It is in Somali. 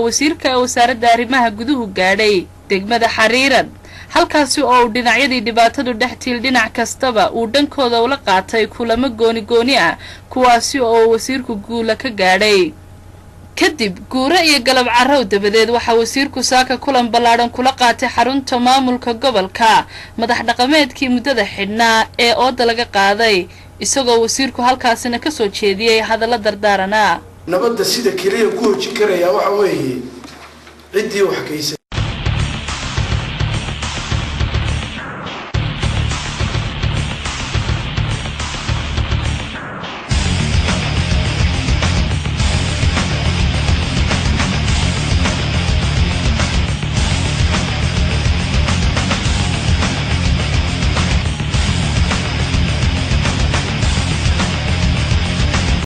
wasiirka wasaaradda arrimaha guduhu gaadhay degmada Xariirad halkaasi oo dhinacyadii dhibaatadu dhaxtil dhinac kastaba uu dhankooda ula qaatay kulamo gooni ah kuwaasi oo wasiirku guula ka gaadhay kadib guura iyo galab carrow dabadeed waxa wasiirku saaka kulan ballaaran kula qaatay xarunta maamulka gobolka madax dhaqameedkii muddada xidhnaa ee ooda laga qaaday isagoo wasiirku halkaasina ka soo jeediyay hadallo dardaarana nabadda sida kaliya ku hoji karaya waxa weeye cidii wax kaysay